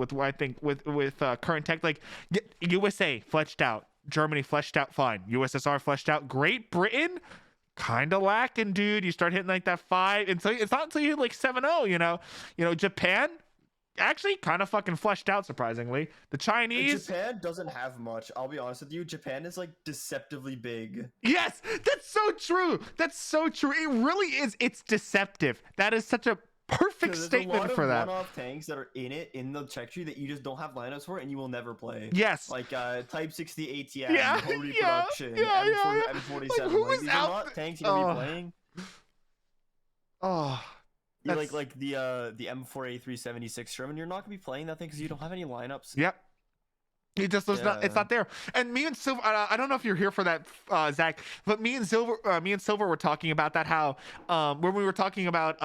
with what I think with current tech. Like USA fleshed out, Germany fleshed out, fine. USSR fleshed out. Great Britain kind of lacking, dude. You start hitting like that 5, and so it's not until you hit like 7-0, Japan actually kind of fucking fleshed out, surprisingly. The Chinese, Japan doesn't have much. I'll be honest with you. Japan is like deceptively big. yes, that's so true. That's so true. It really is. It's deceptive. That is such a perfect statement for that. There's a lot of one-off tanks that are in the tech tree that you just don't have lineups for, and you will never play. Yes, like Type 60 ATM, yeah, Reproduction, M47. Like, who is these out are not tanks you're gonna be playing. Oh. Yeah, like the M4A376 Sherman, you're not gonna be playing that thing because you don't have any lineups. Yep. It just was not. It's not there. And me and Silver, I don't know if you're here for that, Zach, but me and Silver were talking about that. How when we were talking about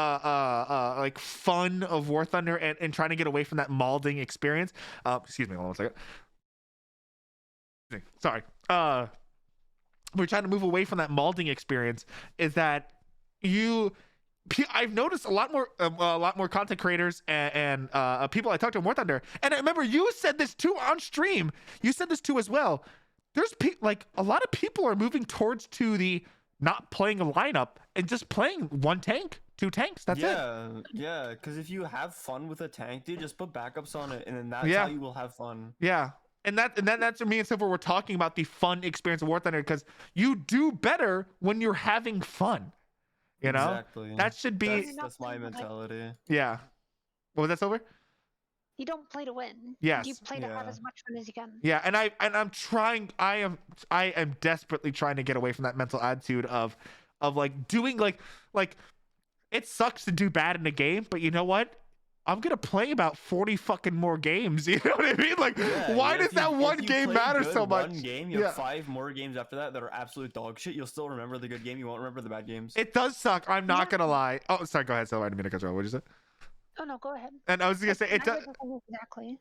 like fun of War Thunder and trying to get away from that malding experience. Excuse me, hold on a second. Sorry. We're trying to move away from that malding experience. Is that I've noticed a lot more content creators and people I talked to in War Thunder, and I remember you said this too on stream. You said this too as well. There's like a lot of people are moving towards to the not playing a lineup and just playing 1 tank, 2 tanks. That's it. Yeah. Because if you have fun with a tank, dude, just put backups on it, and then that's how you will have fun. Yeah. And that's what me and Silver were talking about, the fun experience of War Thunder, because you do better when you're having fun. Exactly. That should be. That's my mentality. Yeah. What was that, Silver? You don't play to win. Yes. You play to have as much fun as you can. Yeah, and I'm trying. I am desperately trying to get away from that mental attitude of like doing like it sucks to do bad in a game, but you know what? I'm gonna play about 40 fucking more games. You know what I mean? Like, why does that one game matter so much? One game, you have 5 more games after that are absolute dog shit. You'll still remember the good game. You won't remember the bad games. It does suck. I'm not gonna lie. Oh, sorry. Go ahead, Silver. I didn't mean to cut you off. What did you say? Oh no, go ahead. And I was gonna say it does. Exactly.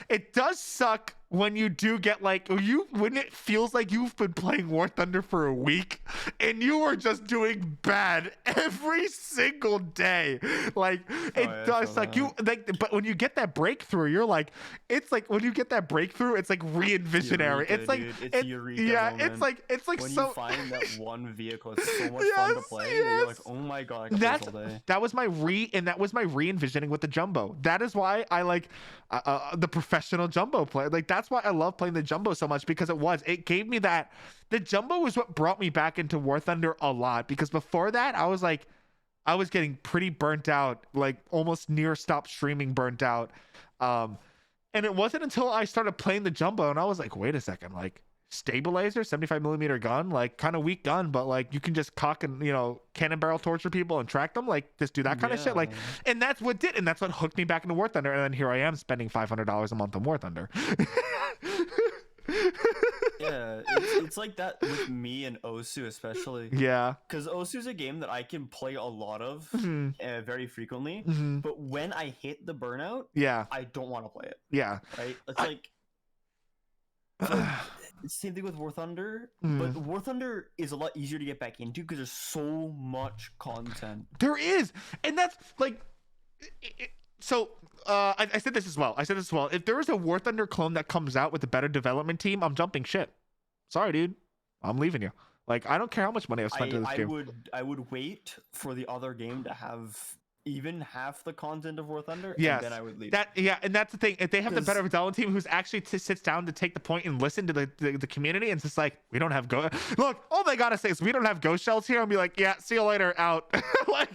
It does suck when you do get like when it feels like you've been playing War Thunder for a week and you are just doing bad every single day. Like it does suck. But when you get that breakthrough, you're like, it's like when you get that breakthrough, it's like re-envisionary. It's like it's Eureka moment. it's like when so. You find that one vehicle, it's so much fun to play. And you're like, oh my god, I can play this all day. That was my re-envisioning with the jumbo. That is why I like the professional jumbo play. Like that's why I love playing the jumbo so much, because it gave me that. The jumbo was what brought me back into War Thunder a lot, because before that I was getting pretty burnt out, like almost near stop streaming burnt out. And it wasn't until I started playing the jumbo and I was like, wait a second, like stabilizer, 75mm gun, like kind of weak gun, but like you can just cock and cannon barrel torture people and track them, like just do that kind of shit, like. And that's what hooked me back into War Thunder, and then here I am spending $500 a month on War Thunder. Yeah, it's like that with me and Osu especially. Yeah, because Osu is a game that I can play a lot of very frequently, but when I hit the burnout, I don't want to play it. Yeah, right. It's like same thing with War Thunder, but War Thunder is a lot easier to get back into because there's so much content. There is, and that's like. So I said this as well. If there is a War Thunder clone that comes out with a better development team, I'm jumping ship. Sorry, dude. I'm leaving you. Like, I don't care how much money I've spent on this game. I would wait for the other game to have even half the content of War Thunder, yes, and then I would leave. And that's the thing. If they have the better development team who's actually sits down to take the point and listen to the community, and it's just like, we don't have look, all they gotta say is we don't have ghost shells here, and be like, yeah, see you later, out. Like,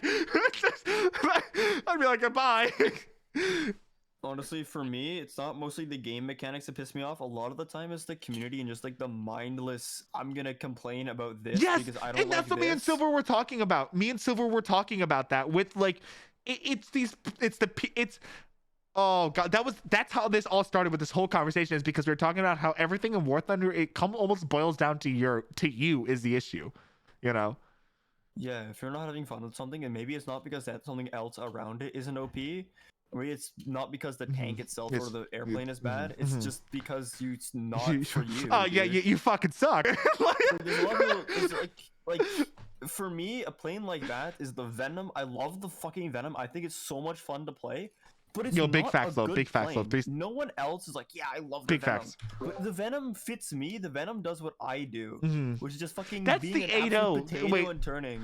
I'd be like, goodbye. Honestly, for me, it's not mostly the game mechanics that piss me off. A lot of the time, it's the community and just like the mindless. I'm gonna complain about this because I don't. And that's what me and Silver were talking about. That with like, oh god, that's how this all started with this whole conversation, is because we were talking about how everything in War Thunder almost boils down to you is the issue, Yeah, if you're not having fun with something, and maybe it's not because that something else around it isn't OP. I mean, it's not because the tank itself or the airplane is bad. It's just because it's not for you. Oh yeah, you fucking suck. like for me, a plane like that is the Venom. I love the fucking Venom. I think it's so much fun to play. But it's Yo, big not facts a though. good Big facts though. plane. No one else is like, yeah, I love the Big Venom. facts. But the Venom fits me. The Venom does what I do, which is just fucking That's being the an 8-0. absolute potato Wait. and turning.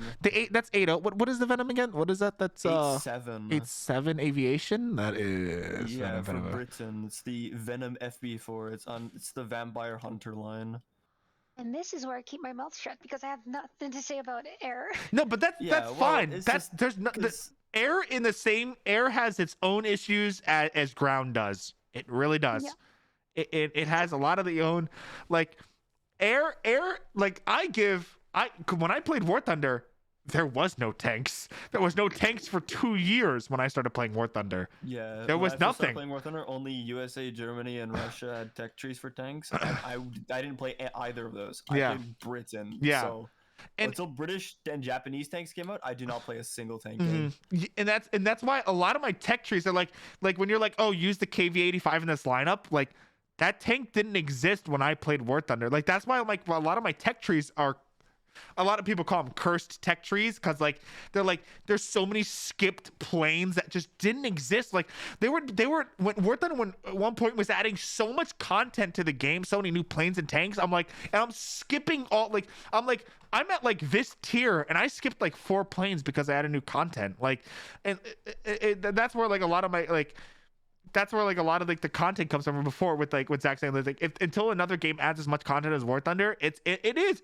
That's 8-0. What is the Venom again? What is that? That's 8-7. 8-7 aviation. That is Yeah, for Venom. Britain, it's the Venom FB4. It's the Vampire Hunter line. And this is where I keep my mouth shut because I have nothing to say about air. No, but that's well, fine. it's That's just there's no air in the same air has its own issues as ground does. It really does. Yeah. It has a lot of the own like air like when I played War Thunder, there was no tanks. There was no tanks for 2 years when I started playing War Thunder. Yeah, there when was I first started nothing. playing War Thunder, only USA, Germany, and Russia had tech trees for tanks. I didn't play either of those. I Yeah. played Britain. Yeah. So And- until British and Japanese tanks came out, I did not play a single tank game. And that's why a lot of my tech trees are like when you're like, oh, use the KV-85 in this lineup, like that tank didn't exist when I played War Thunder. Like that's why I'm like, well, a lot of my tech trees are, a lot of people call them cursed tech trees because like they're like there's so many skipped planes that just didn't exist. Like they were when War Thunder when at one point was adding so much content to the game, so many new planes and tanks. I'm like, and I'm skipping all I'm at like this tier and I skipped like 4 planes because I added new content. Like, and that's where like a lot of my like. That's where like a lot of like the content comes from before with like what Zach saying, like until another game adds as much content as War Thunder, it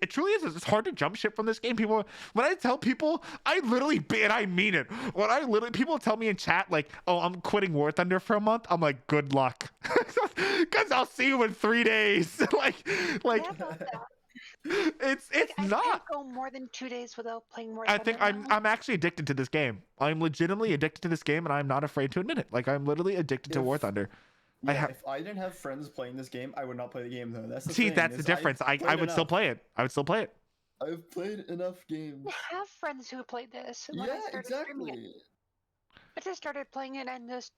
truly is. It's hard to jump ship from this game. People, when I tell people, I literally, and I mean it, when I literally, people tell me in chat like, oh, I'm quitting War Thunder for a month, I'm like, good luck, because I'll see you in 3 days. like Yeah, about that. it's I not. can't go more than 2 days without playing more. I think I'm actually addicted to this game. I'm legitimately addicted to this game, and I'm not afraid to admit it. Like I'm literally addicted to War Thunder. Yeah, if I didn't have friends playing this game, I would not play the game though. That's the See, thing, that's the is difference. I would still play it. I would still play it. I've played enough games. I have friends who played this. And when I Yeah, started streaming exactly. it, I just started playing it and just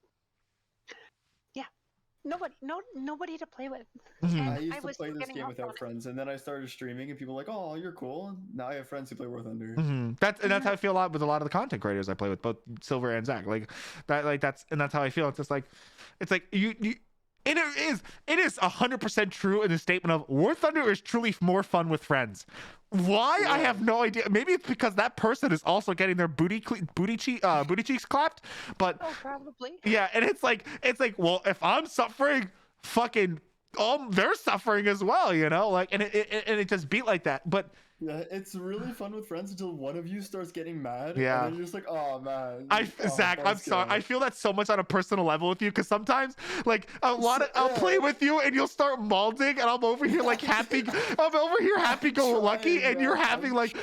nobody to play with. Mhm. And I used to was play this getting game off on without it. friends, and then I started streaming, and people were like, "Oh, you're cool." Now I have friends who play War Thunder. That's how I feel a lot with a lot of the content creators I play with, both Silver and Zach. Like that's how I feel. It's just like, it's like you. And it is 100% true in the statement of War Thunder is truly more fun with friends. Why? I have no idea. Maybe it's because that person is also getting their booty cheeks clapped. But Oh, probably. yeah, and it's like, well, if I'm suffering, fucking, they're suffering as well, you know? Like, and it just beat like that. But Yeah, it's really fun with friends until one of you starts getting mad. Yeah. And then you're just like, oh man. Zach, I'm sorry. I feel that so much on a personal level with you because sometimes, like, I'll play with you and you'll start malding, and I'm over here like happy. I'm over here happy-go-lucky, and you're having like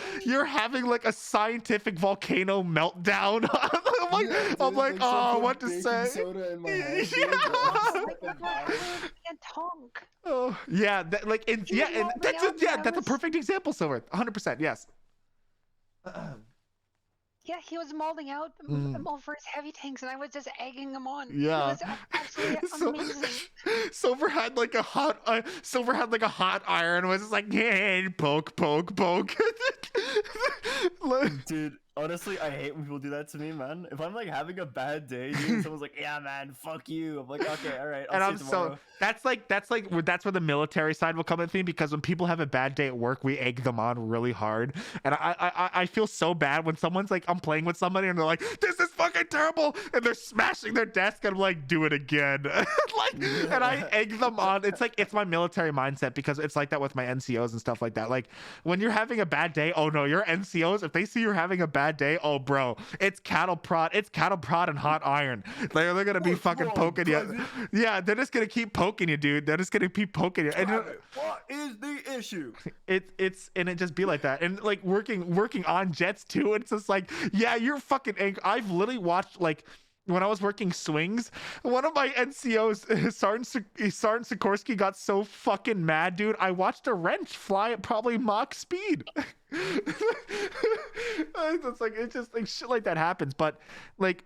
a scientific volcano meltdown. I'm like, oh, what to say? Soda in my hand, Yeah. I can't honk. Oh, yeah, and that's a perfect example, Silver. 100%, yes. Yeah, he was mauling out over his heavy tanks, and I was just egging him on. Yeah. It was absolutely amazing. Silver had like a hot iron and was just like, yeah, poke. Dude, honestly, I hate when people do that to me, man. If I'm like having a bad day, dude, and someone's like, "Yeah, man, fuck you," I'm like, "Okay, all right." And that's where the military side will come in thing, because when people have a bad day at work, we egg them on really hard. And I feel so bad when someone's like, I'm playing with somebody and they're like, this is fucking terrible, and they're smashing their desk, and I'm like, do it again. And I egg them on. It's my military mindset, because it's like that with my NCOs and stuff like that. Like when you're having a bad day, oh no, your NCOs, if they see you're having a bad day, oh bro, it's cattle prod and hot iron. They're gonna be fucking poking you. Yeah, they're just gonna keep poking you, dude. They're just gonna keep poking you. And what is the issue? And it just be like that. And like working on jets too, it's just like, yeah, you're fucking angry. I've literally watched, like, when I was working swings, one of my NCOs, Sergeant Sikorsky, got so fucking mad, dude. I watched a wrench fly at probably Mach speed. It's like, it's just like shit like that happens. But like,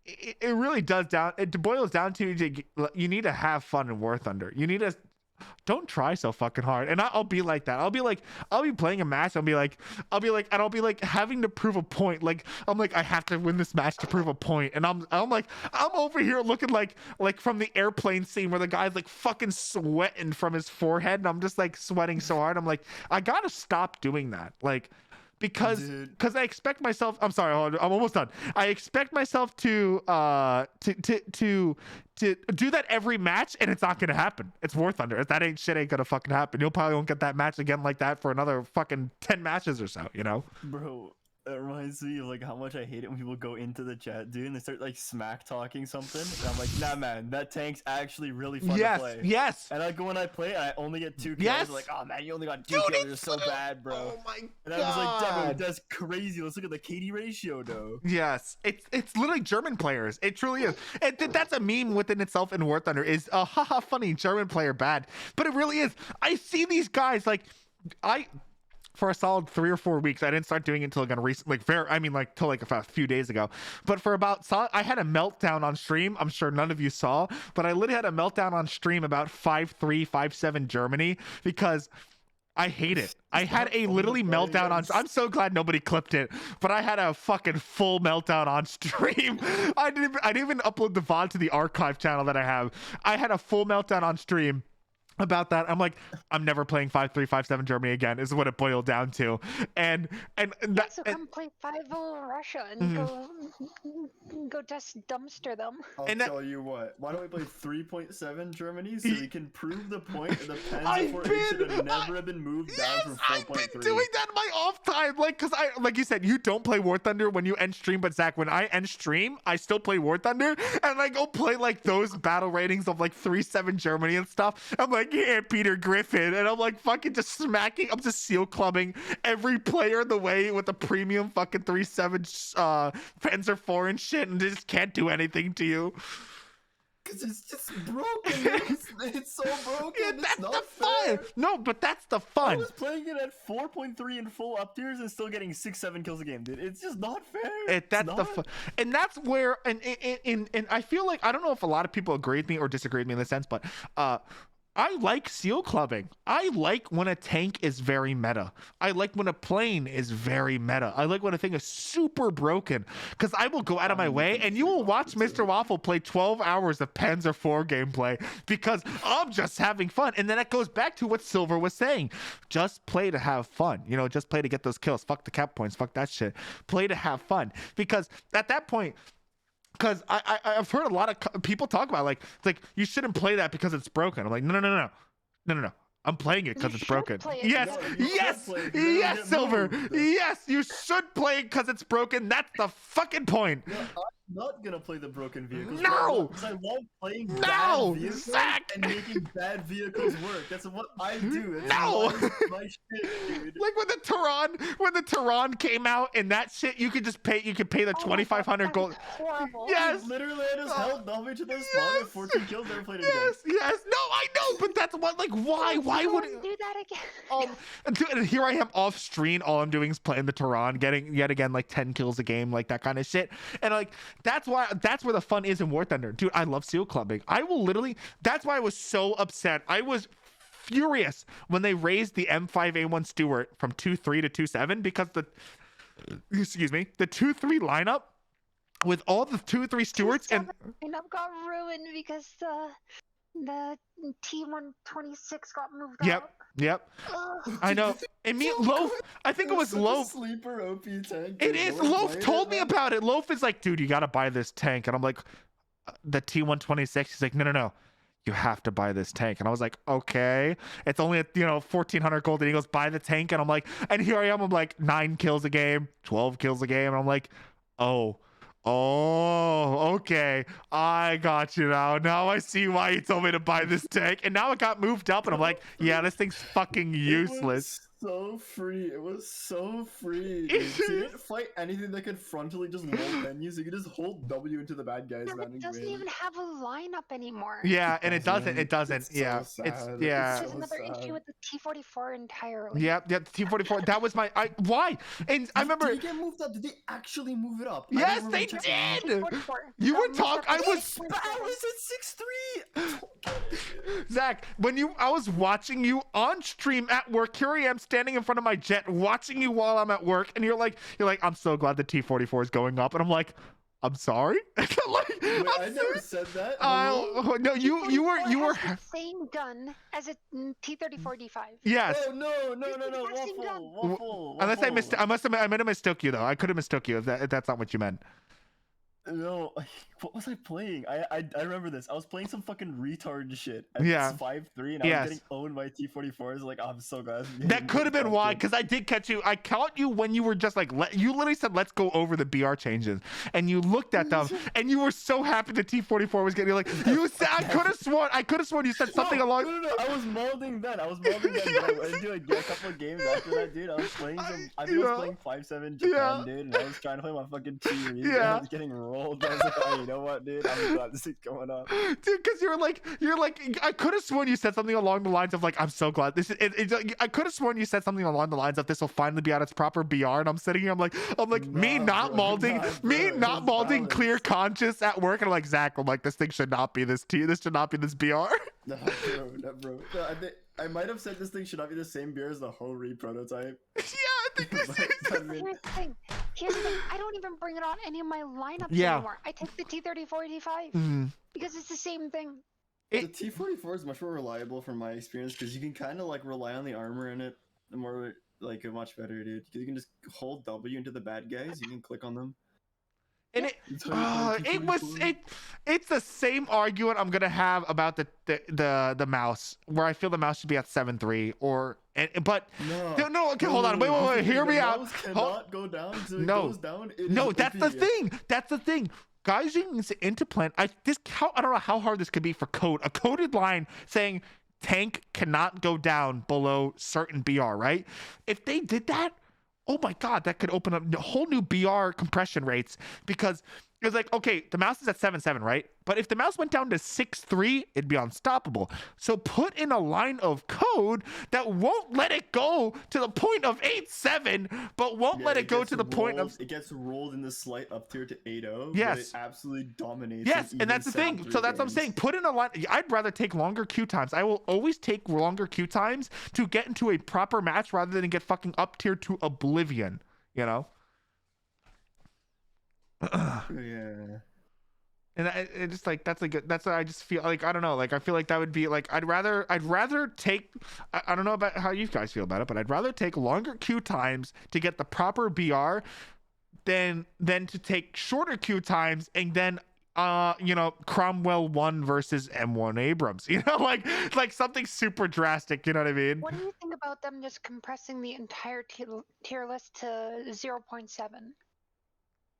it really does it boils down to, you need to have fun in War Thunder. You need to don't try so fucking hard. And I'll be like that. I'll be playing a match. I'll be like, having to prove a point. Like, I'm like, I have to win this match to prove a point. And I'm over here looking like from the airplane scene where the guy's like fucking sweating from his forehead. And I'm just like sweating so hard. I'm like, I gotta stop doing that. Like, because I expect myself. I'm sorry, I'm almost done. I expect myself to do that every match, and it's not gonna happen. It's War Thunder. That ain't gonna fucking happen. You'll probably won't get that match again like that for another fucking 10 matches or so. You know, bro. It reminds me of like how much I hate it when people go into the chat, dude, and they start like smack talking something. And I'm like, nah, man, that tank's actually really fun to play. Yes. And I go when I play, I only get 2 kills. Yes. Like, oh man, you only got 2 kills. You're so bad, bro. Oh my god. And I was like, Demo, that's crazy. Let's look at the KD ratio, though. Yes, it's literally German players. It truly is. That's a meme within itself in War Thunder. Is haha funny German player bad, but it really is. I see these guys like for a solid 3 or 4 weeks. I didn't start doing it until till like a few days ago. But for I had a meltdown on stream. I'm sure none of you saw, but I literally had a meltdown on stream about 5-3, 5-7 Germany because I hate it. I had a literally meltdown on. I'm so glad nobody clipped it, but I had a fucking full meltdown on stream. I didn't even upload the VOD to the archive channel that I have. I had a full meltdown on stream about that. I'm like, I'm never playing 5-3, 5-7 Germany again, is what it boiled down to. And that, so come play 5-0 Russia and go just dumpster them. I'll tell you what, why don't we play 3.7 Germany so we can prove the point the Panzer should have never been moved down from 4.3. I've been doing that in my off time, like you said, you don't play War Thunder when you end stream, but Zach, when I end stream, I still play War Thunder, and I go play like those battle ratings of like 3-7 Germany and stuff. I'm like, yeah, Peter Griffin, and I'm like fucking just smacking. I'm just seal clubbing every player in the way with the premium fucking 3-7 Panzer IV and shit, and they just can't do anything to you. Cause it's just broken. It's so broken. Yeah, that's it's not the fair. fun. No, but that's the fun. I was playing it at 4.3 in full up tiers and still getting 6-7 kills a game, dude. It's just not fair. That's the fun, and that's where, and I feel like, I don't know if a lot of people agree with me or disagree with me in this sense, but I like seal clubbing. I like when a tank is very meta. I like when a plane is very meta. I like when a thing is super broken, because I will go out of my way, and you will watch Mr. Waffle play 12 hours of Panzer IV gameplay because I'm just having fun. And then it goes back to what Silver was saying. Just play to have fun. You know, just play to get those kills. Fuck the cap points. Fuck that shit. Play to have fun. Because at that point, because I've heard a lot of people talk about it's like you shouldn't play that because it's broken. I'm like, no. I'm playing it because it's broken. Yes, Silver. Yes, you should play it because it's broken. That's the fucking point. No, I'm not gonna play the broken vehicles. No! Because I love playing bad vehicles Zach! and making bad vehicles work. That's what I do. No! My shit, dude. Like when the Tehran came out and that shit, you could pay the 2,500 gold. Yes! Literally, I just held Dolby to their spawn with 14 kills, never played it again. Yes! No, I know, but that's what, like, why would it do that again? And here I am off screen, all I'm doing is playing the Tehran, getting yet again like 10 kills a game, like that kind of shit. And like that's where the fun is in War Thunder. Dude, I love seal clubbing. That's why I was so upset. I was furious when they raised the M5A1 Stewart from 2.3 to 2.7 because the 2.3 lineup with all the 2.3 Stewarts and lineup got ruined because the T126 got moved up. Yep. I know. I mean, Loaf. I think it was Loaf. Sleeper OP tank. It is. Loaf told me about it. Loaf is like, dude, you gotta buy this tank, and I'm like, the T126. He's like, no. You have to buy this tank. And I was like, okay. It's only at 1,400 gold. And he goes, buy the tank. And I'm like, and here I am. I'm like 9 kills a game, 12 kills a game. And I'm like, oh, okay. I got you now. Now I see why you told me to buy this tank. And now it got moved up. And I'm like, yeah, this thing's fucking useless. So free. It was so free. Dude. So you didn't fight anything that could frontally just hold menus. You could just hold W into the bad guys. No, it doesn't even have a lineup anymore. Yeah, and it doesn't. It's yeah, so it's sad. yeah. There's another issue with the T44 entirely. Yep, the T44. That was my. Why? And I remember. Did it get moved up? Did they actually move it up? Yes, they did. You were talking. I was at 6'3". Zach, I was watching you on stream at work. Here I am standing in front of my jet, watching you while I'm at work, and you're like, I'm so glad the T-44 is going up, and I'm like, I'm sorry. Wait, I never said that. No, you were has the same gun as a T-34-D5. Yes. Oh no, waffle. Unless I might have mistook you though. I could have mistook you if that's not what you meant. No, what was I playing? I remember this. I was playing some fucking retard shit. Yeah. 5-3, and I was getting owned by T-44s. Like, I'm so glad. That could have been why, because I did catch you. I caught you when you were just like, you literally said, "Let's go over the BR changes," and you looked at them, and you were so happy the T-44 was getting. Like, you said, I could have sworn you said something along. No. I was molding then. I didn't do a couple of games after that, dude. I was playing some. I was playing 5-7 Japan, dude, and I was trying to play my fucking T-Read. Yeah. I was getting rolled. I was like, oh, you know what, dude? I'm glad this is going up. Dude, because you're like, I could have sworn you said something along the lines of like, I'm so glad this is. I could have sworn you said something along the lines of this will finally be at its proper BR, and I'm sitting here, I'm like, me not molding clear conscious at work, and I'm like, Zach, I'm like, this thing should not be this should not be this BR. No, bro. No, I might have said this thing should not be the same beer as the Ho-Re prototype. Yeah, I think this is. Here's the thing. I don't even bring it on any of my lineups anymore. I take the T-34-85 because it's the same thing. The T-44 is much more reliable from my experience because you can kind of like rely on the armor in it more, like much better, dude. Because you can just hold W into the bad guys. You can click on them. And it's the same argument I'm gonna have about the mouse, where I feel the mouse should be at 7.3 but no, okay, hold on, wait, hear me out. Cannot go down. That's the thing. Gaijin's interplant. I don't know how hard this could be for code. A coded line saying tank cannot go down below certain BR, right? If they did that, oh my God, that could open up whole new BR compression rates, because it's like, okay, the mouse is at 7.7, right? But if the mouse went down to 6.3, it'd be unstoppable. So put in a line of code that won't let it go to the point of 8.7, but won't let it go to the point of... It gets rolled in the slight up tier to 8.0, yes. but it absolutely dominates. Yes, and that's the thing. So that's what I'm saying. Put in a line... I'd rather take longer queue times. I will always take longer queue times to get into a proper match rather than get fucking up tier to oblivion, you know? Yeah. And it just like that's what I just feel like. I don't know, like I feel like that would be like I'd rather take, I don't know about how you guys feel about it, but I'd rather take longer queue times to get the proper BR than to take shorter queue times and then Cromwell 1 versus M1 Abrams, like something super drastic, you know what I mean? What do you think about them just compressing the entire tier list to 0.7?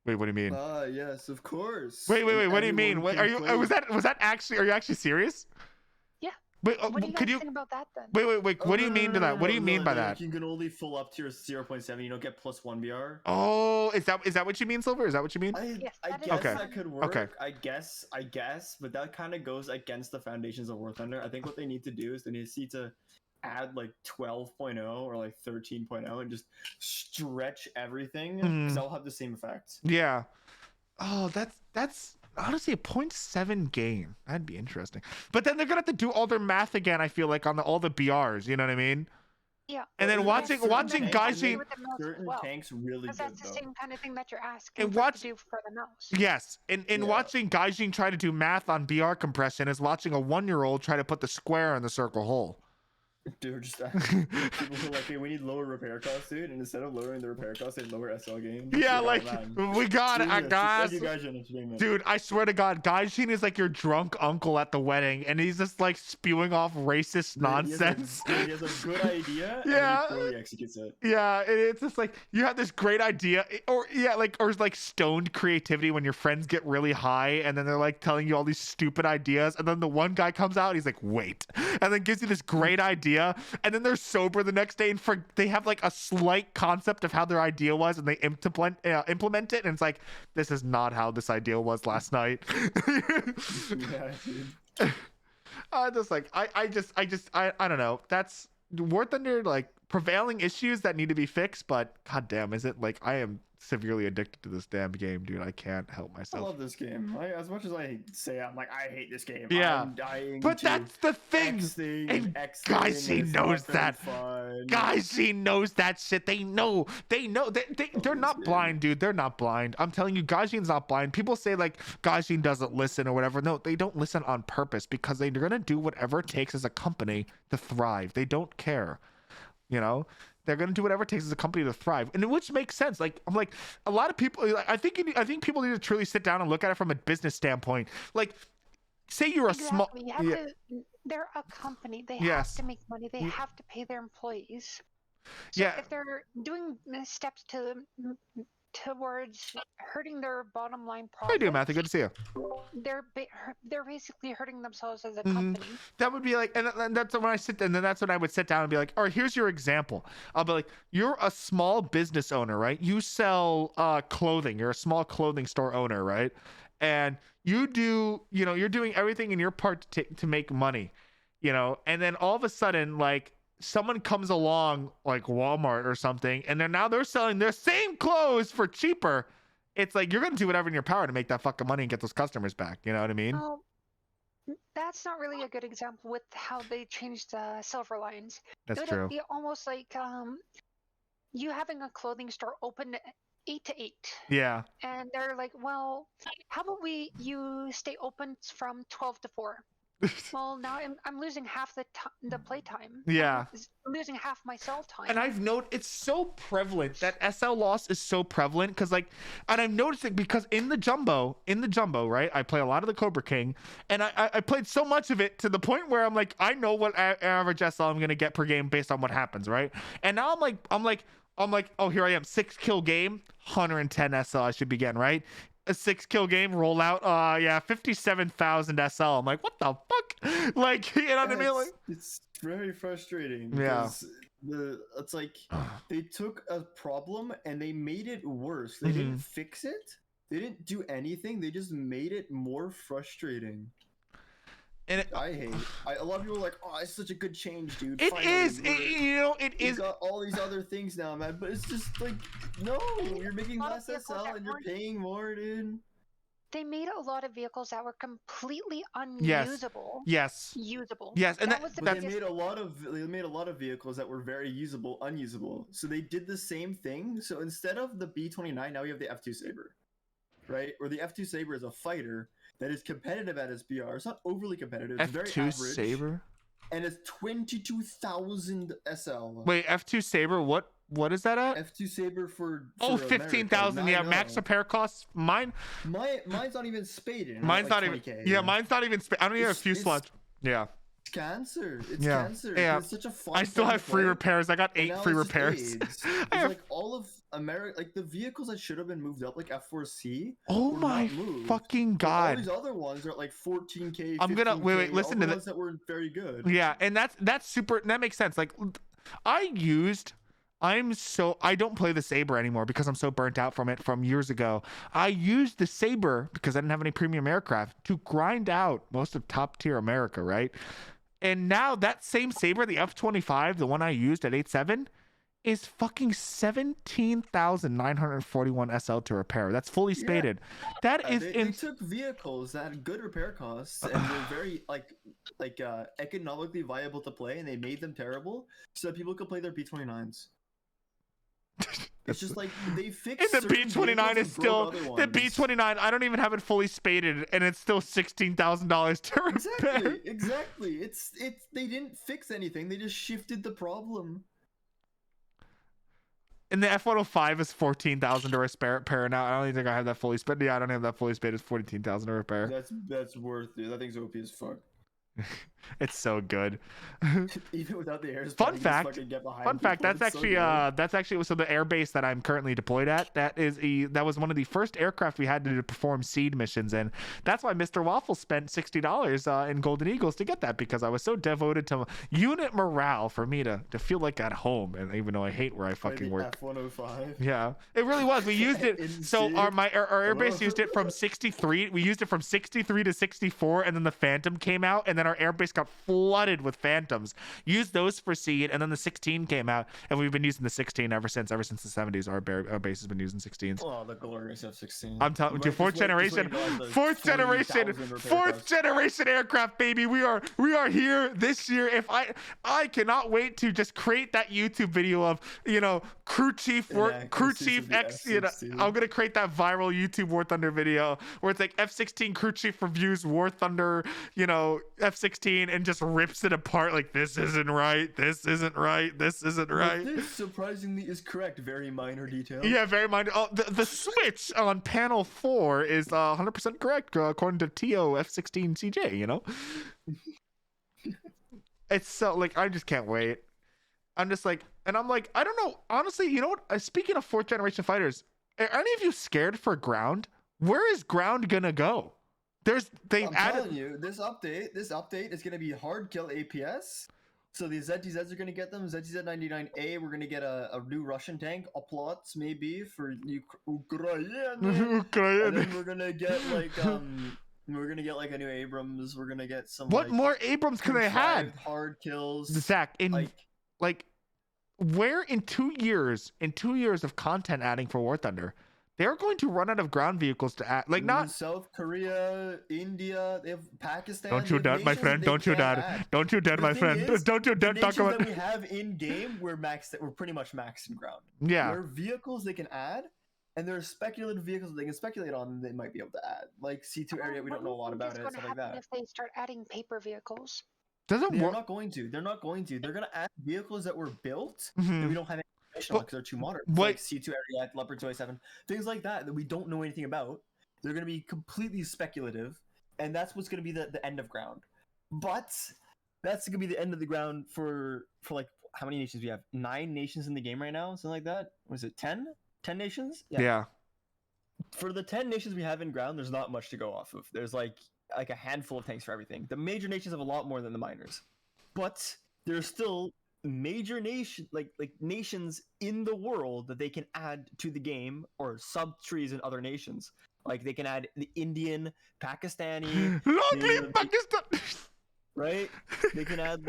Wait, what do you mean? Yes, of course. Wait, what do you mean? What, are you? Was that actually? Are you actually serious? Yeah. Wait, what do you guys think about that then? Wait. What do you mean to that? What do you mean by that? You can only full up to your 0.7. You don't get +1 BR. Oh, is that what you mean, Silver? Is that what you mean? Yes, I guess that could work. Okay. I guess, but that kind of goes against the foundations of War Thunder. I think what they need to do is they need to add like 12.0 or like 13.0 and just stretch everything, because that'll have the same effect. Yeah. Oh, that's honestly a 0.7 game. That'd be interesting. But then they're gonna have to do all their math again, I feel like, on all the BRs, you know what I mean? Yeah. And then watching Gaijin, certain tanks really good, that's the though. same kind of thing that you're asking and to do for the mouse. Yes, and watching Gaijin try to do math on BR compression is watching a 1-year-old try to put the square in the circle hole. Dude, just people who are like, hey, we need lower repair costs, dude, and instead of lowering the repair costs, they lower SL gains. Yeah, like, we got it, guys. Dude, I swear to God, Gaijin is like your drunk uncle at the wedding, and he's just like spewing off racist nonsense. He has a good idea, yeah, and he poorly executes it. Yeah, it's just like, you have this great idea, or like stoned creativity when your friends get really high, and then they're like telling you all these stupid ideas, and then the one guy comes out, and he's like, wait, and then gives you this great idea, and then they're sober the next day, and they have like a slight concept of how their idea was, and they implement it, and it's like, this is not how this idea was last night. Yeah, dude. I don't know. That's War Thunder, like, prevailing issues that need to be fixed, but goddamn, is it like, I am severely addicted to this damn game, dude. I can't help I myself. love this game. As much as I say I'm like, I hate this game. Yeah. I'm dying But to that's the thing. X thing And X guys, thing, he and it's knows not very that. fun. Guys, he knows that shit. They know. They're not blind, dude. They're not blind. I'm telling you, Gajin's not blind. People say like Gajin doesn't listen or whatever. No, they don't listen on purpose because they're gonna do whatever it takes as a company to thrive. They don't care. You know, they're gonna do whatever it takes as a company to thrive, and which makes sense. Like I'm like a lot of people. Like, I think people need to truly sit down and look at it from a business standpoint. Like, say you're a small. You have to, they're a company. They have to make money. They have to pay their employees. So if they're doing steps towards hurting their bottom line profit, I do, Matthew. Good to see you. They're basically hurting themselves as a company. That would be like, and that's when I sit, and then that's when I would sit down and be like, all right, here's your example. I'll be like, you're a small business owner, right? You sell clothing. You're a small clothing store owner, right? And you do, you're doing everything in your part to make money, and then all of a sudden, like, someone comes along like Walmart or something, and they're selling their same clothes for cheaper. It's like you're gonna do whatever in your power to make that fucking money and get those customers back. You know what I mean? Oh, that's not really a good example with how they changed silver lines. That's it would true. be almost like you having a clothing store open 8 to 8. Yeah. And they're like, well, how about you stay open from 12 to 4? Well, now I'm losing half the playtime. Yeah. I'm losing half my sell time. And I've noted it's so prevalent, that SL loss is so prevalent, because and I'm noticing because in the jumbo, right? I play a lot of the Cobra King, and I played so much of it to the point where I'm like, I know what average SL I'm gonna get per game based on what happens, right? And now I'm like, oh, here I am, 6-kill game, 110 SL I should be getting, right? A 6-kill game rollout, 57,000 SL. I'm like, what the fuck? Like, you know what I mean? Like, it's very frustrating. Yeah. It's like they took a problem and they made it worse. They didn't fix it. They didn't do anything. They just made it more frustrating. And a lot of people are like, oh, it's such a good change, dude. It is. It is. Got all these other things now, man. But it's just like, no, you're making less SL and you're paying more, dude. They made a lot of vehicles that were completely unusable. Yes. Usable. Yes, and they made a lot of vehicles that were very usable, unusable. So they did the same thing. So instead of the B29, now we have the F2 Saber, right? Or the F2 Saber is a fighter that is competitive at SBR. It's not overly competitive. It's very average. F2 Saber? And it's 22,000 SL. Wait, F2 Saber, what is that at? F2 Saber for 15,000. Yeah, max repair costs. Mine's not even spaded. Mine's not even. Yeah, mine's not even spaded. I don't even have a few slots. Yeah. It's cancer. It's cancer. Yeah. It's such a fun. I still have free repairs. I got 8 free repairs. I have like all of America, like the vehicles that should have been moved up, like F4C. Oh my fucking god! All these other ones are at like 14K. I'm gonna wait. Listen to ones that weren't very good. Yeah, and that's super. That makes sense. Like, I don't play the Saber anymore because I'm so burnt out from it from years ago. I used the Saber because I didn't have any premium aircraft to grind out most of top tier America, right? And now that same Saber, the F-25, the one I used at 8.7, is fucking 17,941 SL to repair. That's fully spaded. That is they took vehicles that had good repair costs and were very economically viable to play, and they made them terrible so that people could play their B29s. It's just like they fixed. And the B29 is still the B29. I don't even have it fully spaded, and it's still $16,000 to repair. Exactly. It's they didn't fix anything. They just shifted the problem. And the F-105 is 14,000 to repair now. I don't even think I have that fully spaded. Yeah, I don't have that fully spaded. It's 14,000 to repair. That's worth it. That thing's OP as fuck. It's so good. Even without the air. Fun fact. That's actually so the air base that I'm currently deployed at. That was one of the first aircraft we had to perform seed missions in. That's why Mr. Waffle spent $60 in Golden Eagles to get that, because I was so devoted to unit morale for me to feel like at home. And even though I hate where I fucking work. F-105. Yeah, it really was. We used it. So our airbase used it from 63. We used it from 63 to 64, and then the Phantom came out, and then our airbase got flooded with phantoms. Used those for seed, and then the 16 came out, and we've been using the 16 ever since the 70s. Our base has been using 16s. Oh, the glorious F-16. I'm telling you, fourth generation aircraft, baby. We are here this year. If I cannot wait to just create that YouTube video of, you know, crew chief X, you know, I'm gonna create that viral YouTube War Thunder video where it's like F-16 crew chief reviews War Thunder, you know, F-16, and just rips it apart like, this isn't right, this isn't right, this isn't right. But this surprisingly is correct. Very minor detail. Yeah, very minor. Oh, the switch on panel 4 is 100% correct according to TO F-16 CJ, you know. It's so, like, I just can't wait. I'm just like, and I'm like, I don't know, honestly, you know what, speaking of 4th generation fighters, are any of you scared for ground? Where is ground gonna go? I'm telling you, this update is gonna be hard kill APS. So the ZTZs are gonna get them. ZTZ-99A, we're gonna get a new Russian tank, Oplots maybe for Ukraine. And then we're gonna get like a new Abrams. We're gonna get some. What like, more Abrams can they have? Hard kills. Zach, in like where in 2 years of content adding for War Thunder, they're going to run out of ground vehicles to add. Like, not South Korea, India, they have Pakistan. Don't you dare, my friend. Don't you dare. Don't you dare, my friend. Don't you dare talk about. That we have in game, we're pretty much maxed in ground. Yeah. There are vehicles they can add, and there are speculative vehicles they can speculate on, and they might be able to add. Like C2 area, we don't know a lot about it. Stuff like that. If they start adding paper vehicles. They're not going to. They're gonna add vehicles that were built that we don't have any information on because they're too modern. Like C2 area, Leopard 27, things like that we don't know anything about. They're gonna be completely speculative, and that's what's gonna be the end of ground. But that's gonna be the end of the ground for like how many nations we have? 9 nations in the game right now, something like that. Was it 10? 10 nations? Yeah. For the 10 nations we have in ground, there's not much to go off of. There's like a handful of tanks for everything. The major nations have a lot more than the minors, but there's still major nations in the world that they can add to the game, or sub trees in other nations. Like they can add the Indian, Pakistani, Pakistan. Right? They can add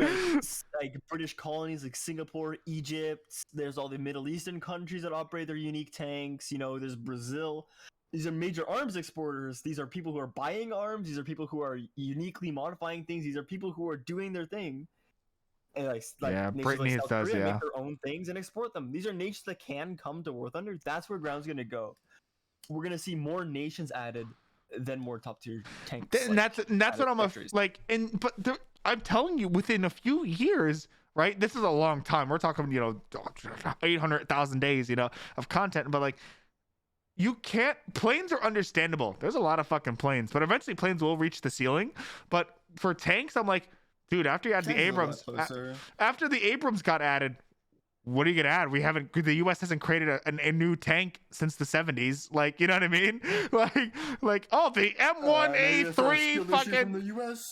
like British colonies like Singapore, Egypt. There's all the Middle Eastern countries that operate their unique tanks. You know, there's Brazil. These are major arms exporters. These are people who are buying arms. These are people who are uniquely modifying things. These are people who are doing their thing. And Brittany South does, Korea make their own things and export them. These are nations that can come to War Thunder. That's where ground's gonna go. We're gonna see more nations added than more top tier tanks. And that's what I'm like. I'm telling you, within a few years, right? This is a long time. We're talking, 800,000 days, of content. But like, you can't. Planes are understandable. There's a lot of fucking planes, but eventually planes will reach the ceiling. But for tanks, I'm like, dude, after you add the Abrams, after the Abrams got added, what are you gonna add? The U.S. hasn't created a new tank since the 70s. Like, you know what I mean? The M1A3 fucking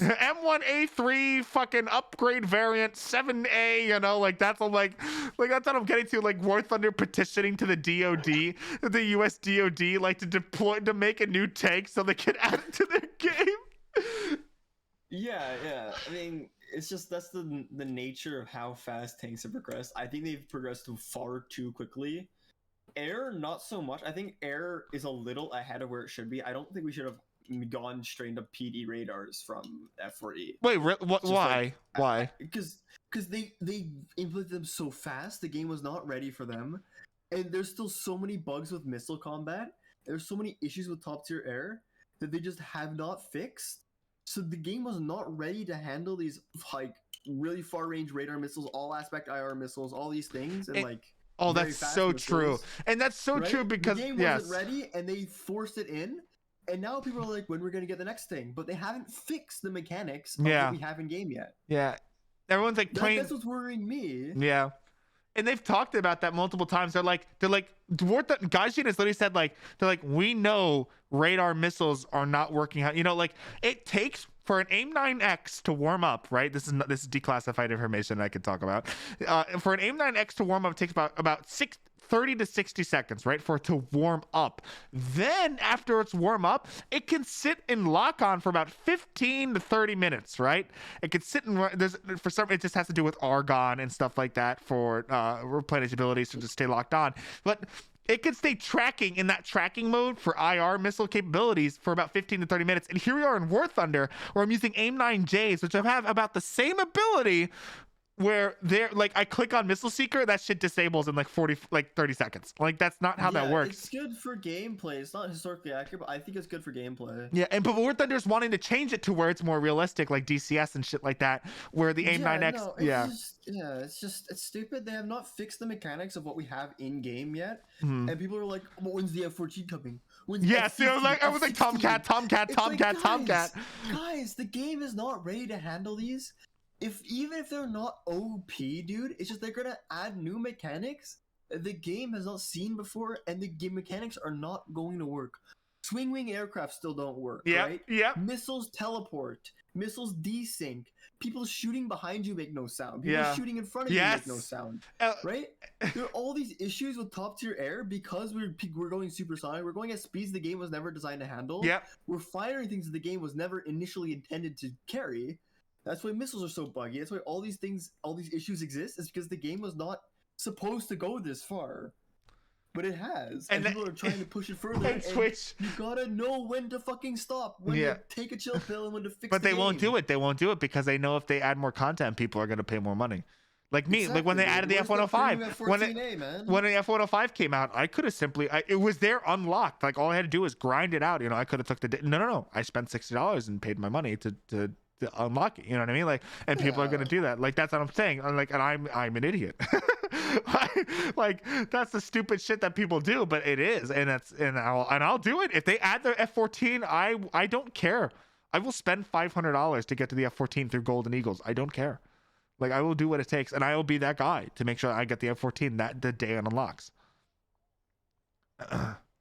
M1A3 fucking upgrade variant 7A. That's all. Like that's what I'm getting to. Like War Thunder petitioning to the DoD, the U.S. DoD, like to make a new tank so they can add it to their game. Yeah. I mean, it's just that's the nature of how fast tanks have progressed. I think they've progressed far too quickly. Air, not so much. I think air is a little ahead of where it should be. I don't think we should have gone straight to PD radars from F4E. Wait, why? Why? Because they implemented them so fast, the game was not ready for them, and there's still so many bugs with missile combat. There's so many issues with top tier air that they just have not fixed. So the game was not ready to handle these like really far range radar missiles, all aspect IR missiles, all these things, and that's so missiles. True, and that's so true because the game wasn't ready, and they forced it in, and now people are like, when we're gonna get the next thing, but they haven't fixed the mechanics of what we have in game yet. Yeah, everyone's like playing. That's what's worrying me. Yeah. And they've talked about that multiple times. They're like, Gaijin has literally said, we know radar missiles are not working out. It takes for an AIM-9X to warm up, right? This is declassified information I can talk about. For an AIM-9X to warm up, it takes about 30 to 60 seconds, right, for it to warm up. Then after it's warm up, it can sit in lock on for about 15 to 30 minutes, right? It can sit in, it just has to do with argon and stuff like that for replenishability, so just stay locked on. But it can stay tracking in that tracking mode for IR missile capabilities for about 15 to 30 minutes. And here we are in War Thunder, where I'm using AIM-9Js, which have about the same ability, where they're like, I click on Missile Seeker, that shit disables in like 30 seconds. Like, that's not how that works. It's good for gameplay. It's not historically accurate, but I think it's good for gameplay. Yeah, but War Thunder's wanting to change it to where it's more realistic, like DCS and shit like that, where the AIM-9X, it's stupid. They have not fixed the mechanics of what we have in game yet, and people are like, well, when's the F-14 coming? Yes, I was like Tomcat. Guys, the game is not ready to handle these. Even if they're not OP, dude, it's just they're gonna add new mechanics the game has not seen before, and the game mechanics are not going to work. Swing wing aircraft still don't work, right? Yeah. Missiles teleport, missiles desync, people shooting behind you make no sound, people shooting in front of you make no sound, right? There are all these issues with top tier air because we're going supersonic, we're going at speeds the game was never designed to handle. We're firing things that the game was never initially intended to carry. That's why missiles are so buggy. That's why all these issues exist, is because the game was not supposed to go this far. But it has. And people are trying to push it further. And Twitch. You gotta know when to fucking stop. When to take a chill pill and when to fix But the they game. won't do it. They won't do it because they know if they add more content, people are going to pay more money. Like me, like when they added the F-105. When the F-105 came out, I could have simply, it was there unlocked. Like all I had to do was grind it out. You know, I could have took the, no. I spent $60 and paid my money to unlock it, you know what I mean? Like, and people are gonna do that. Like, that's what I'm saying. Like, and I'm an idiot. like that's the stupid shit that people do, but it is, and I'll do it if they add their F-14. I don't care. I will spend $500 to get to the F-14 through Golden Eagles. I don't care. Like, I will do what it takes, and I will be that guy to make sure I get the F-14 the day it unlocks.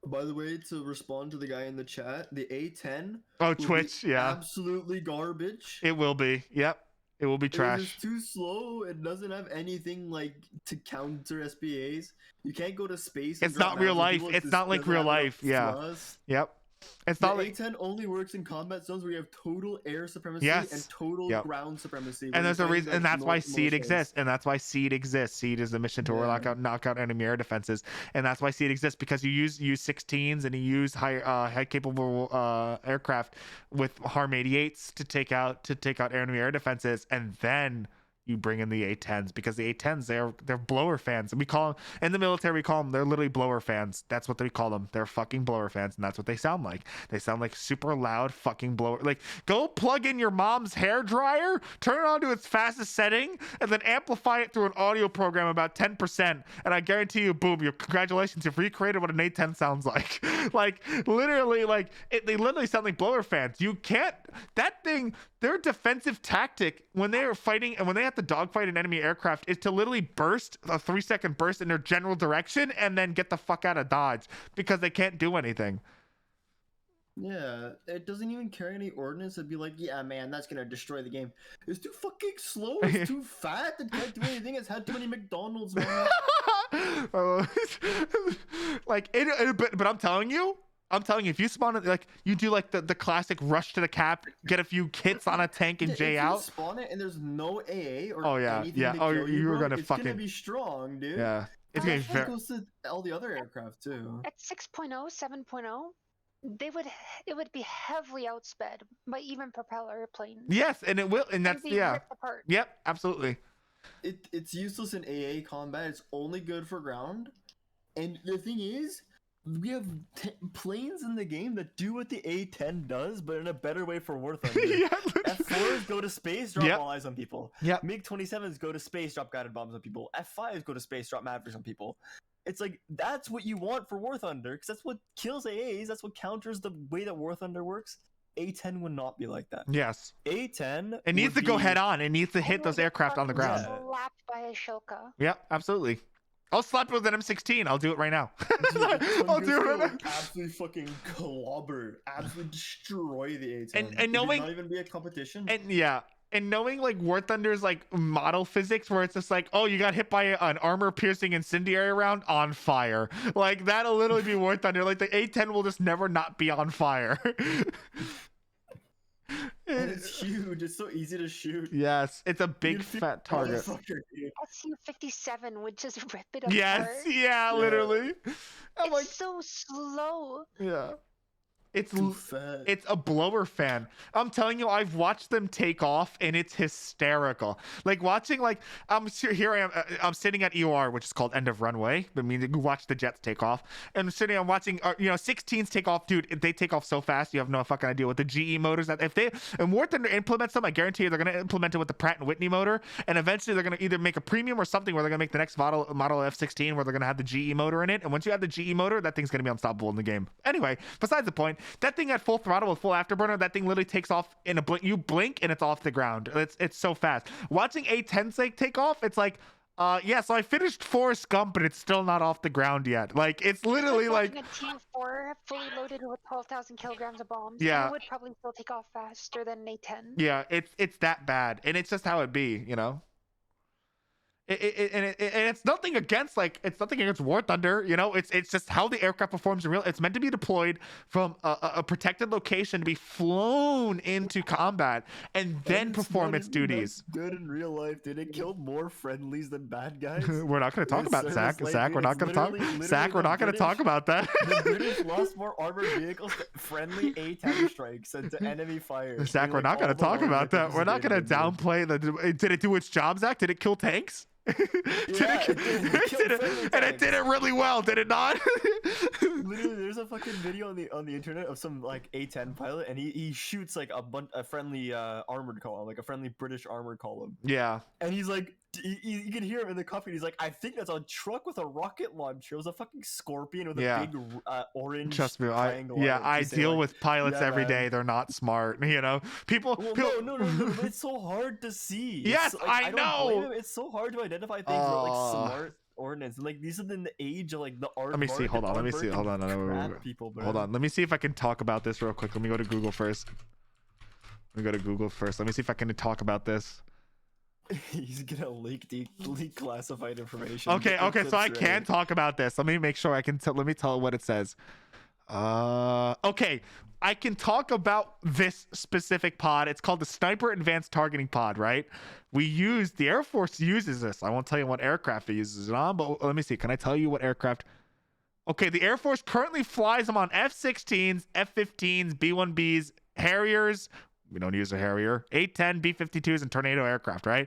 By the way, to respond to the guy in the chat, the A10. Oh, Twitch, absolutely garbage. It will be. Yep, it will be trash. It's too slow. It doesn't have anything like to counter SPAs. You can't go to space. It's not real life. It's not like real life. Yeah. Yep. It's not like A10 only works in combat zones where you have total air supremacy and total ground supremacy. And there's a reason, and that's why Seed exists. And that's why Seed exists. Seed is a mission to knock out enemy air defenses, and that's why Seed exists, because you use 16s and you use high capable aircraft with Harm 88s to take out enemy air defenses, and then you bring in the A10s, because the A10s, they're blower fans, and we call them in the military, we call them, they're literally blower fans. That's what they call them. They're fucking blower fans, and that's what they sound like. They sound like super loud fucking blower. Like, go plug in your mom's hair dryer, turn it on to its fastest setting, and then amplify it through an audio program about 10%, and I guarantee you, boom, congratulations, you've recreated what an A10 sounds like. Like, literally, like they literally sound like blower fans. You can't, that thing, their defensive tactic when they are fighting and when they have to dogfight an enemy aircraft is to literally burst a 3-second burst in their general direction and then get the fuck out of dodge, because they can't do anything. Yeah, it doesn't even carry any ordnance. It'd be like, yeah, man, that's gonna destroy the game. It's too fucking slow. It's too fat. It can't do anything. It's had too many McDonald's, man. Like but I'm telling you, if you spawn it, like you do like the classic rush to the cap, get a few hits on a tank and J out. If you spawn it and there's no AA or anything to kill you're gonna it's gonna be strong, dude. Yeah, it's gonna be very. Goes to all the other aircraft too. At 6.0, 7.0, it would be heavily outsped by even propeller airplanes. Yes, and it will, and that's ripped apart. Yep, absolutely. It's useless in AA combat. It's only good for ground. And the thing is, we have planes in the game that do what the A10 does, but in a better way for War Thunder. F4s go to space, drop all eyes on people. MiG-27s go to space, drop guided bombs on people. F5s go to space, drop Mavericks on people. It's like, that's what you want for War Thunder, because that's what kills AAs. That's what counters the way that War Thunder works. A10 would not be like that. Yes. A10. It needs to go head on. It needs to hit those aircraft on the ground. Slapped by Ashoka. Yep, absolutely. I'll slap it with an M16. I'll do it right now. Dude, I'll do it right now. absolutely fucking clobber, absolutely destroy the A10. And knowing, not even be a competition. and yeah, and knowing like War Thunder's like model physics, where it's just like, oh, you got hit by an armor-piercing incendiary round, on fire. Like that'll literally be War Thunder. Like the A10 will just never not be on fire. And it's huge. It's so easy to shoot. Yes, it's a big fat target. SU-57 would just rip it apart. Yes, yeah, literally. I'm It's like, so slow. yeah. It's Too fat. it's a blower fan. I'm telling you, I've watched them take off and it's hysterical. Like watching, like here I am. I'm sitting at EOR, which is called end of runway. I mean, you watch the jets take off, and I'm watching. 16s take off, dude. They take off so fast, you have no fucking idea. With the GE motors, that if they and War Thunder implements them, I guarantee you they're gonna implement it with the Pratt and Whitney motor, and eventually they're gonna either make a premium or something where they're gonna make the next model F16 where they're gonna have the GE motor in it. And once you have the GE motor, that thing's gonna be unstoppable in the game. Anyway, besides the point. That thing at full throttle with full afterburner, that thing literally takes off in a blink. You blink and it's off the ground. It's so fast. Watching A10s like take off, it's like, yeah. So I finished Forrest Gump, but it's still not off the ground yet. Like it's literally like a T4 fully loaded with 12,000 kilograms of bombs. Yeah. And it would probably still take off faster than an A10. yeah. It's that bad, and it's just how it be, And it's nothing against War Thunder, it's just how the aircraft performs in real. It's meant to be deployed from a protected location to be flown into combat and then perform its duties. Good in real life, dude. It killed more friendlies than bad guys. We're not going to talk about it, Zach. Like, Zach, dude, we're not it's going to talk. literally Zach, we're the not going to talk British- about that. The British lost more armored vehicles to friendly A10 strikes and to enemy fire. Zach, we're not going to talk about that. We're not going to downplay the. Did it do its job, Zach? Did it kill tanks? It did it really well, did it not? Literally, there's a fucking video on the internet of some like A10 pilot, and he shoots like a friendly armored column, like a friendly British armored column. Yeah. And he's like, you can hear him in the cockpit. He's like, I think that's a truck with a rocket launcher. It was a fucking Scorpion with a big orange. Trust me, triangle. I deal with pilots every man. day. They're not smart, People. Well, people no, but it's so hard to see. Yes, I I don't blame know. him. It's so hard to identify things that are like smart ordnance. And like these are in the age of like the art. Let me see. Hold on. Let me see. Hold on. People, Hold on. Let me see if I can talk about this real quick. Let me go to Google first. Let me see if I can talk about this. He's gonna leak classified information. Okay. So I can talk about this. Let me make sure I can. Let me tell what it says. Okay. I can talk about this specific pod. It's called the Sniper Advanced Targeting Pod, right? The Air Force uses this. I won't tell you what aircraft it uses it on, but let me see. Can I tell you what aircraft? Okay, the Air Force currently flies them on F-16s, F-15s, B-1Bs, Harriers. We don't use a Harrier. A-10, B-52s, and Tornado aircraft, right?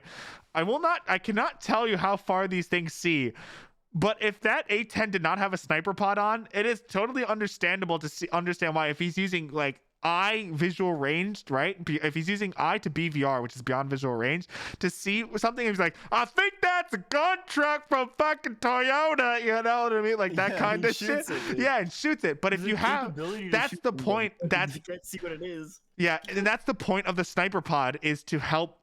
I cannot tell you how far these things see. But if that A-10 did not have a sniper pod on, it is totally understandable to understand why. If he's using like eye visual range, right? If he's using eye to BVR, which is beyond visual range, to see something, he's like, I think that's a gun truck from fucking Toyota. You know what I mean? Like that kind of shit. Yeah, and shoots it. But if you have, that's the point. That's you can't see what it is. Yeah, and that's the point of the sniper pod, is to help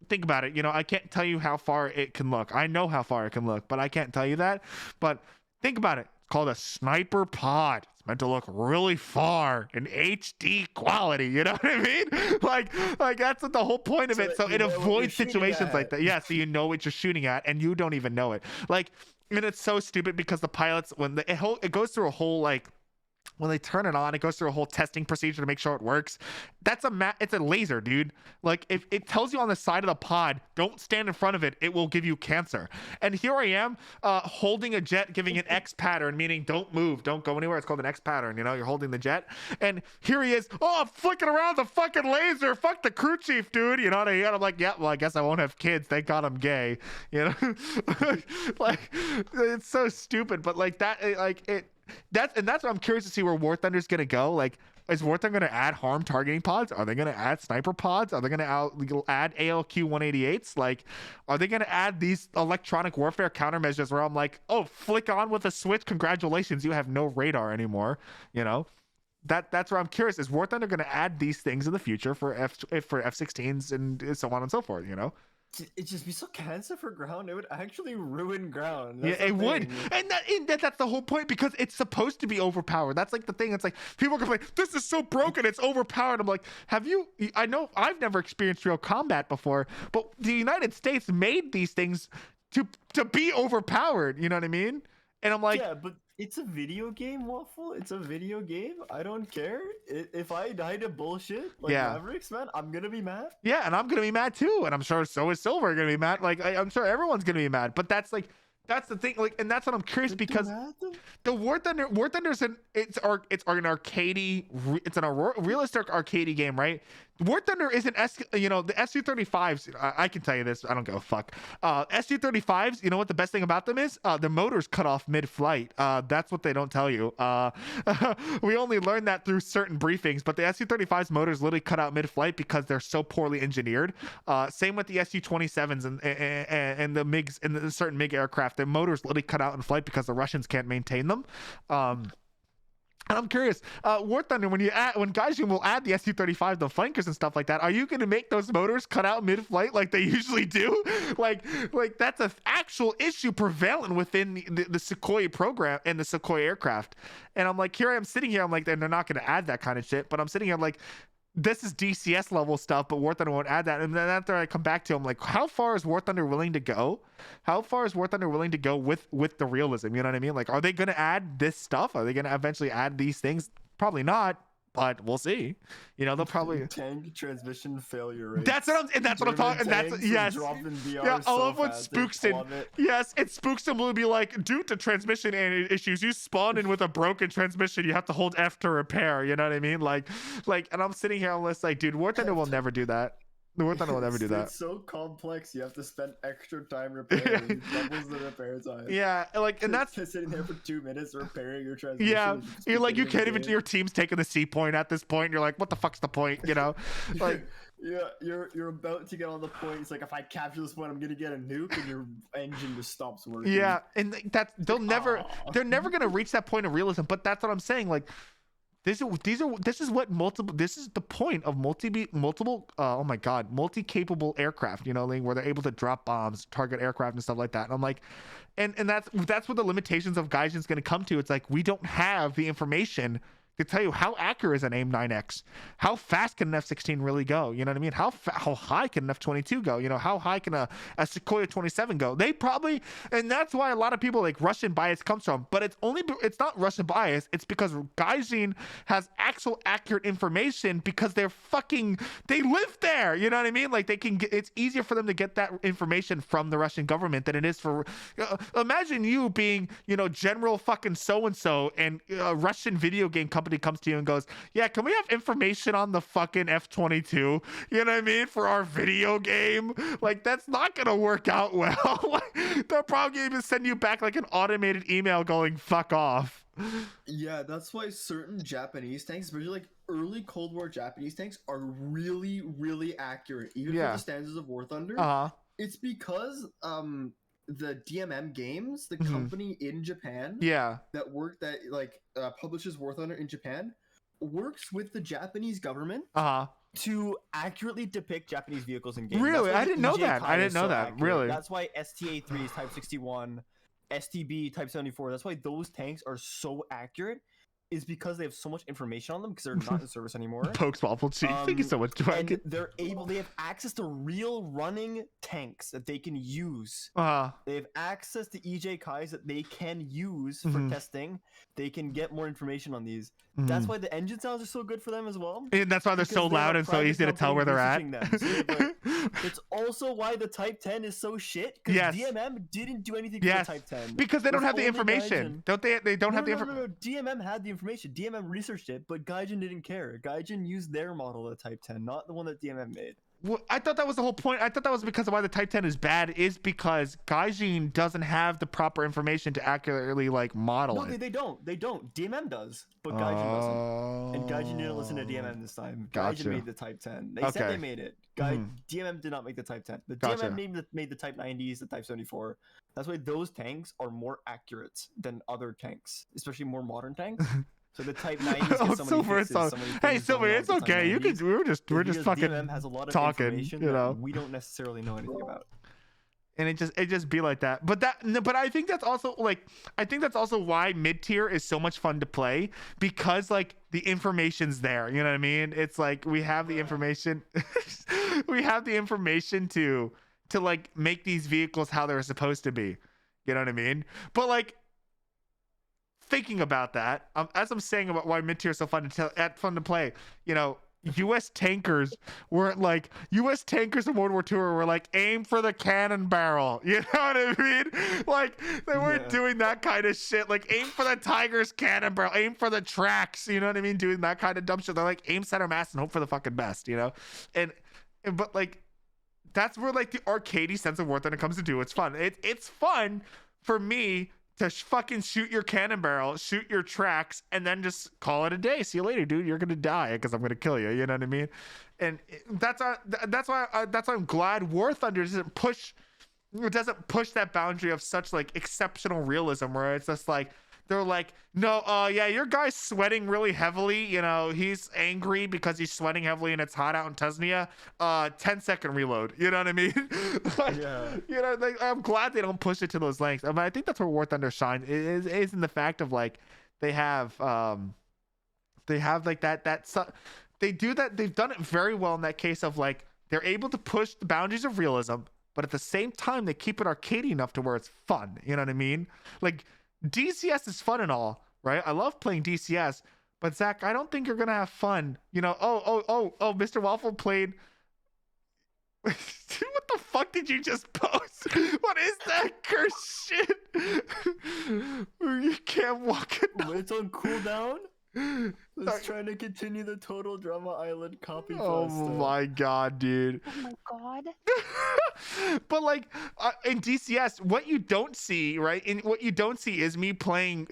think about it. I can't tell you how far it can look. I know how far it can look, but I can't tell you that. But think about it. It's called a sniper pod. It's meant to look really far in HD quality. You know what I mean? Like that's the whole point of it. So it avoids situations like that. Yeah, so you know what you're shooting at, and you don't even know it. And it's so stupid because the pilots, when it goes through a whole when they turn it on, it goes through a whole testing procedure to make sure it works. It's a laser, dude. Like, if it tells you on the side of the pod, don't stand in front of it, it will give you cancer. And here I am, holding a jet, giving an X pattern, meaning don't move, don't go anywhere. It's called an X pattern. You're holding the jet, and here he is. Oh, I'm flicking around the fucking laser. Fuck the crew chief, dude. You know what I mean? I'm like, yeah, well, I guess I won't have kids. Thank God I'm gay. Like, it's so stupid, but that's what I'm curious to see where War Thunder's gonna go. Like, is War Thunder gonna add harm targeting pods? Are they gonna add sniper pods? Are they gonna add ALQ 188s? Like, are they gonna add these electronic warfare countermeasures where I'm like, oh, flick on with a switch, congratulations, you have no radar anymore? That's where I'm curious. Is War Thunder gonna add these things in the future for F-16s and so on and so forth? It'd just be so cancer for ground. It would actually ruin ground. Yeah, That's the it would, thing. and that's the whole point, because it's supposed to be overpowered. That's like the thing. It's like people complain, this is so broken, it's overpowered. I'm like, have you? I know I've never experienced real combat before, but the United States made these things to be overpowered. You know what I mean? And I'm like, yeah, but it's a video game, Waffle. It's a video game. I don't care. If I die to bullshit like Yeah. Mavericks, man, I'm gonna be mad. yeah, and I'm gonna be mad too, and I'm sure so is Silver gonna be mad. Like I'm sure everyone's gonna be mad, but that's the thing. Like, and that's what I'm curious, because the War Thunder's it's an arcadey, it's an realistic arcadey game, right? War Thunder isn't the SU-35s. I can tell you this. I don't give a fuck. SU-35s. You know what the best thing about them is? The motors cut off mid-flight. That's what they don't tell you. We only learned that through certain briefings. But the SU-35's motors literally cut out mid-flight because they're so poorly engineered. Same with the SU-27s and the MiGs and the certain MiG aircraft. Their motors literally cut out in flight because the Russians can't maintain them. And I'm curious, War Thunder, when Gaijin will add the SU-35, the flankers and stuff like that, are you going to make those motors cut out mid-flight like they usually do? like that's an actual issue prevalent within the Sukhoi program and the Sukhoi aircraft. And I'm like, here I am sitting here, I'm like, they're not going to add that kind of shit. But I'm sitting here like, this is DCS level stuff, but War Thunder won't add that. And then after I come back to him, like, how far is War Thunder willing to go? How far is War Thunder willing to go with the realism? You know what I mean? Like, are they going to add this stuff? Are they going to eventually add these things? Probably not, but we'll see. You know, they'll probably tank transmission failure rate. That's what I'm talking. And that's yes. Yeah, I love when Spookston. Yes, it Spookston will be like, due to transmission issues, you spawn in with a broken transmission. You have to hold F to repair. You know what I mean? Like, and I'm sitting here, I'm just like, dude, War Thunder will never do that. The War Thunder will never do that. It's so complex. You have to spend extra time repairing. It doubles the repair time. Yeah, like, and that's sitting there for 2 minutes repairing your transmission. Yeah, you're like, you can't even. Your team's taking the C point at this point. You're like, what the fuck's the point? You know, like. Yeah, you're about to get on the point. It's like, if I capture this point, I'm gonna get a nuke, and your engine just stops working. Yeah, and that's they're never gonna reach that point of realism. But that's what I'm saying. Like, this is the point of multi-capable aircraft, you know, like, where they're able to drop bombs, target aircraft and stuff like that. And I'm like, and that's what the limitations of Gaijin's going to come to. It's like, we don't have the information to tell you how accurate is an AIM-9X, how fast can an F-16 really go, you know what I mean, how high can an F-22 go, you know, how high can a Sukhoi 27 go. They probably, and that's why a lot of people, like, Russian bias comes from. But it's not Russian bias, it's because Gaijin has actual accurate information, because they live there, you know what I mean, like, it's easier for them to get that information from the Russian government than it is for imagine you being, you know, General fucking so-and-so, and a Russian video game company comes to you and goes, yeah, can we have information on the fucking F-22? You know what I mean? For our video game? Like, that's not gonna work out well. Like, they'll probably even send you back like an automated email going, fuck off. Yeah, that's why certain Japanese tanks, especially like early Cold War Japanese tanks, are really, really accurate, even for the standards of War Thunder. It's because the DMM Games, the company in Japan, that publishes War Thunder in Japan, works with the Japanese government to accurately depict Japanese vehicles in games. Really, I didn't know that. I didn't know that. Accurate. Really, that's why STA-3 is Type 61, STB Type 74. That's why those tanks are so accurate. Is because they have so much information on them, because they're not in service anymore. Pokes Waffle Chief. Thank you so much, Dragon. And they have access to real running tanks that they can use. They have access to EJ Kais that they can use for testing. They can get more information on these. That's why the engine sounds are so good for them as well. And that's why they're so loud and so easy to tell where they're at. It's also why the Type 10 is so shit, because DMM didn't do anything for the Type 10. Because they don't have the information. Don't they? They don't have the information. No. DMM had the information. DMM researched it, but Gaijin didn't care. Gaijin used their model of the Type 10, not the one that DMM made. Well, I thought that was the whole point. I thought that was because of why the Type 10 is bad, is because Gaijin doesn't have the proper information to accurately, like, model it. No, they don't. DMM does, but Gaijin doesn't. And Gaijin didn't listen to DMM this time. Gaijin made the Type 10. They said they made it. DMM did not make the Type 10. The DMM made the Type 90s, the Type 74. That's why those tanks are more accurate than other tanks, especially more modern tanks. So the Type 90s get Oh, so many Silver, it's fixes, all, so many hey, things Silver, going on it's with the Type okay. You 90s. can. We're just Because fucking DMM has a lot of talking, information you that know. we don't necessarily know anything about. And it just be like that. But I think that's also like, I think that's also why mid tier is so much fun to play, because like the information's there. You know what I mean? It's like we have the information. We have the information to like make these vehicles how they're supposed to be. You know what I mean? But like, thinking about that, as I'm saying about why mid tier is so fun to play, you know, U.S. tankers weren't like U.S. tankers in World War II were like aim for the cannon barrel. You know what I mean? Like they weren't doing that kind of shit. Like aim for the Tiger's cannon barrel, aim for the tracks. You know what I mean? Doing that kind of dumb shit. They're like aim center mass and hope for the fucking best. You know, and but like that's where like the arcadey sense of War Thunder comes to do. It's fun. It's fun for me to fucking shoot your cannon barrel, shoot your tracks, and then just call it a day. See you later, dude. You're gonna die because I'm gonna kill you. You know what I mean? And that's why I'm glad War Thunder doesn't push that boundary of such like exceptional realism, where it's just like they're like, no, yeah, your guy's sweating really heavily. You know, he's angry because he's sweating heavily and it's hot out in Tesnia. 10-second reload. You know what I mean? Like, Yeah. You know, like, I'm glad they don't push it to those lengths. I mean, I think that's where War Thunder shines is in the fact of like they have like they do that. They've done it very well in that case of like they're able to push the boundaries of realism, but at the same time they keep it arcadey enough to where it's fun. You know what I mean? Like DCS is fun and all, right? I love playing DCS, but Zach, I don't think you're gonna have fun. You know, Mr. Waffle played. What the fuck did you just post? What is that cursed shit? You can't walk it. It's on cooldown. Let's try to continue the Total Drama Island copy. Oh my god, dude. Oh my god. But like in DCS, what you don't see, right? What you don't see is me playing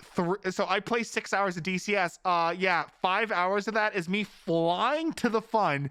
so I play 6 hours of DCS. Yeah, 5 hours of that is me flying to the fun,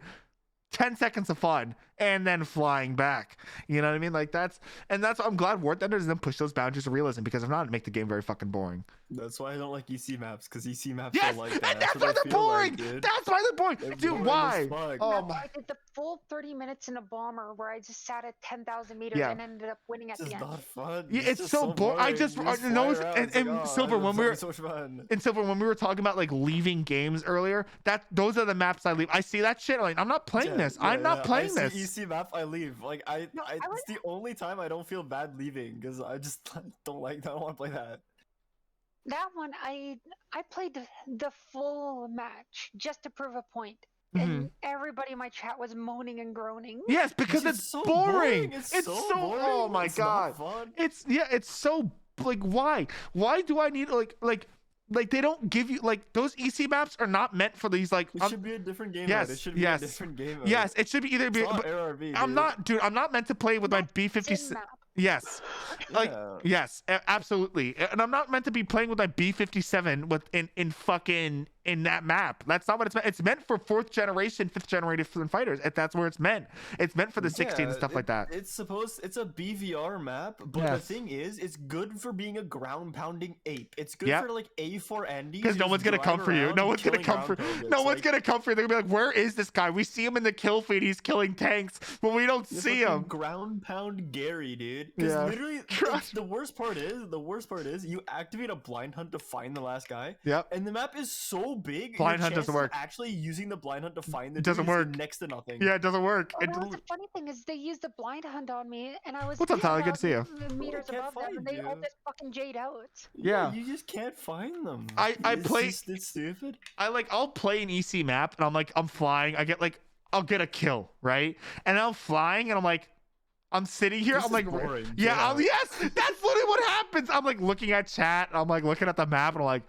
10 seconds of fun, and then flying back. You know what I mean? Like I'm glad War Thunder doesn't push those boundaries of realism, because if not, it'd make the game very fucking boring. That's why I don't like EC maps, because EC maps Yes, are like that. and that's why they're boring. That's why they're boring, dude. Why? Oh my. I did the full 30 minutes in a bomber where I just sat at 10,000 meters Yeah. and ended up winning at It's the end. not fun. Yeah, it's so boring. I just fly know. around. And It's like, oh, Silver, when we were so much fun. and Silver, when we were talking about like leaving games earlier, those are the maps I leave. I see that shit. Like, I'm not playing this. I'm not playing I this. see EC map, I leave. Like I it's the only time I don't feel bad leaving, because I just don't want to play that. That one, I played the full match just to prove a point. Mhm. And everybody in my chat was moaning and groaning. Yes, because it's so boring. It's so boring. Oh my It's god. not fun. It's so like why? Why do I need like they don't give you like those EC maps are not meant for these like It should be a different game yes, mode. It should be yes, a different game mode. yes, it should be either be It's not but ARB, I'm not meant to play with my B50. Sim map. Yes. Like Yeah. yes, absolutely. And I'm not meant to be playing with my B57 in fucking in that map. That's not what it's meant. It's meant for 4th generation, 5th generation fighters. If that's where it's meant. It's meant for the 16 and stuff like that. It's a BVR map, but the Yes. thing is, it's good for being a ground pounding ape. It's good Yep. for like A4 Andy. Because no one's gonna come for you. No one's gonna come for. No one's gonna come for you. They're gonna be like, "Where is this guy? We see him in the kill feed. He's killing tanks, but we don't see him." Ground pound Gary, dude. Because Yeah. literally, Trust- the worst part is you activate a blind hunt to find the last guy. Yep. And the map is so big. Blind your hunt doesn't chances of work. Actually, using the blind hunt to find the Doesn't dude is work. next to nothing. Yeah, it doesn't work. Oh, that was the funny thing is they used the blind hunt on me, and I was What's up, Tyler? Good to see you. 10,000 meters can't above them, find and they all you. just fucking jade out. Yeah. You just can't find them. It's stupid. I'll play an EC map and I'm flying. I'll get a kill, right? And I'm flying and I'm sitting here. This I'm is like, boring. yeah, Yeah. yes, that's literally what happens. I'm like looking at chat. I'm like looking at the map and I'm like,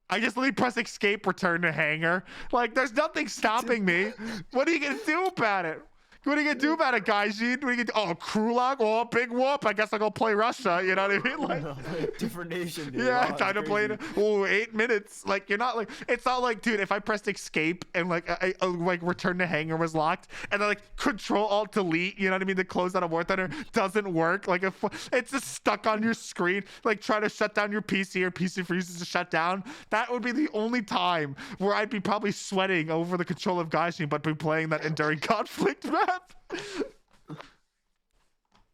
I just literally press escape, return to hangar. Like, there's nothing stopping me. What are you gonna do about it? What are you gonna do about it, Gaijin? What are you gonna do? Oh, Krulak? Oh, big whoop. I guess I'll go play Russia. You know what I mean? Like, different nation, dude. yeah, Oh, time to play it. Oh, 8 minutes. Like, you're not like, it's not like, dude, if I pressed escape and like, I like return to hangar was locked and then like control alt delete, you know what I mean? To close out a War Thunder doesn't work. Like, if it's just stuck on your screen, like try to shut down your PC or PC refuses to shut down. That would be the only time where I'd be probably sweating over the control of Gaijin, but be playing that enduring conflict map.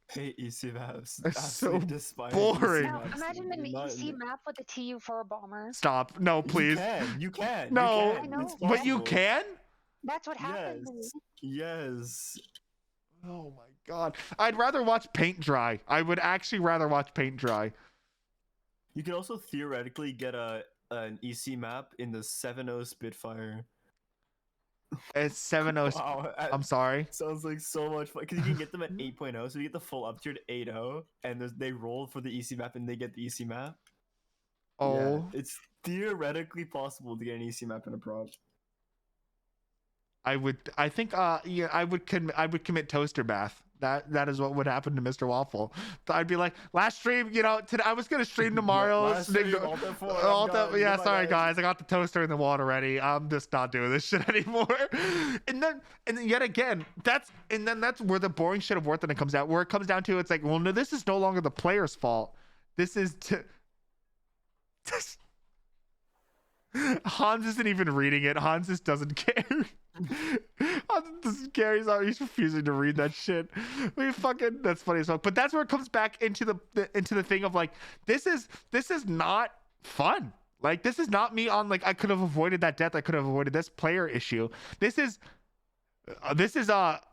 Hate EC maps. It's so despise boring. Now, imagine an EC map with a TU4 bomber. Stop. No, please. You can. No, You can. I know. It's but you possible. can? That's what happened to me. Yes. Oh my god. I'd rather watch paint dry. I would actually rather watch paint dry. You can also theoretically get an EC map in the 7.0 Spitfire. It's 7.0. Wow, I'm sorry. sounds like so much fun because you can get them at 8.0, so you get the full up tier to 8.0, and they roll for the EC map and they get the EC map. Oh. Yeah, it's theoretically possible to get an EC map in a prop. I would commit toaster bath. That is what would happen to Mr. Waffle. I'd be like, last stream, you know, today I was gonna stream tomorrow. Last stream, yeah, sorry guys, I got the toaster in the water ready. I'm just not doing this shit anymore. And then yet again, that's where the boring shit of War Thunder comes out. Where it comes down to, it's like, well, no, this is no longer the player's fault. This is Hans isn't even reading it. Hans just doesn't care. Hans doesn't care. He's refusing to read that shit. That's funny as fuck. But that's where it comes back into the thing of like, this is not fun. Like, this is not me on like, I could have avoided that death. I could have avoided this player issue. This is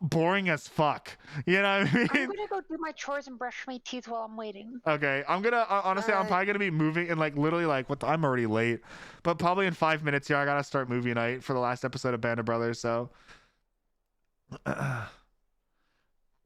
boring as fuck. You know what I mean? I'm gonna go do my chores and brush my teeth while I'm waiting. Okay, I'm gonna honestly, I'm probably gonna be moving in like literally like I'm already late, but probably in 5 minutes here I gotta start movie night for the last episode of Band of Brothers. So,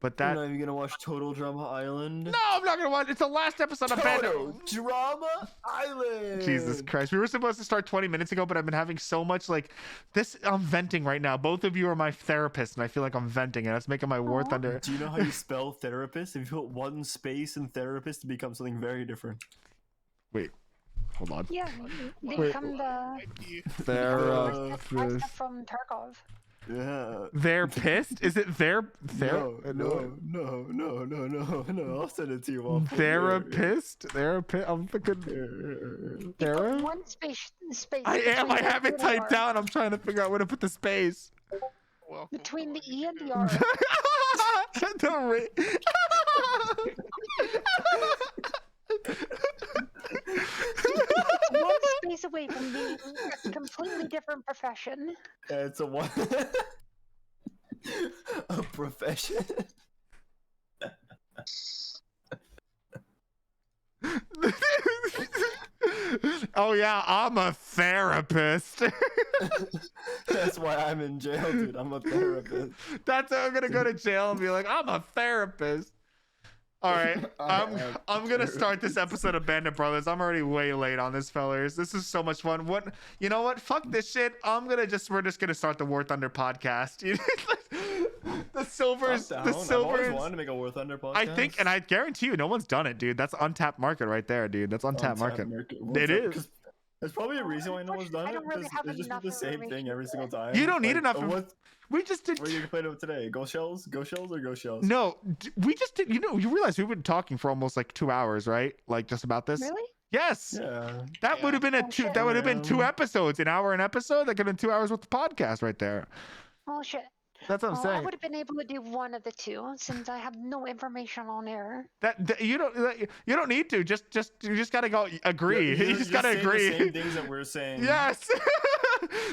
but that. You're not even gonna watch Total Drama Island? No, I'm not gonna watch. It's the last episode of Band Total of Drama Island. Jesus Christ, we were supposed to start 20 minutes ago, but I've been having so much like this. I'm venting right now. Both of you are my therapist, and I feel like I'm venting, and that's making my War Thunder. Do you know how you spell therapist? If you put one space in therapist, it becomes something very different. Wait, hold on. Yeah, they Wait. become the Therapist. from Tarkov. Yeah. They're pissed? Is it their No. I'll send it to you all. therapist? I'm thinking You put Thera? one space. I am. I between have the it E and the typed R. down. I'm trying to figure out where to put the space. Between the E and the R. The One space away from being a completely different profession. Yeah, it's a one. A profession. Oh yeah, I'm a therapist. That's why I'm in jail, dude. I'm a therapist. That's how I'm gonna go to jail and be like, I'm a therapist. All right, I'm gonna start this episode of Band of Brothers. I'm already way late on this, fellers. This is so much fun. What, you know what? Fuck this shit. We're just gonna start the War Thunder podcast. The silvers. I've always wanted to make a War Thunder podcast. I think, and I guarantee you, no one's done it, dude. That's untapped market right there, dude. That's untapped market. It is. There's probably a reason why no one's done I it, don't really because have it's just enough the same information. thing every single time. You don't need Like, enough. What We just did. are you complaining about today? Go shells? Go shells or go shells? No, we just did. You know, you realize we've been talking for almost like 2 hours, right? Like just about this. Really? Yes. Yeah. That would have been Oh, shit. that would have been 2 episodes, an hour an episode. That could have been 2 hours with the podcast right there. Oh shit. That's what I'm I saying. would have been able to do one of the two since I have no information on air. That you don't need to. Just you just gotta go agree. You're You just gotta saying agree. The same things that we're saying. Yes.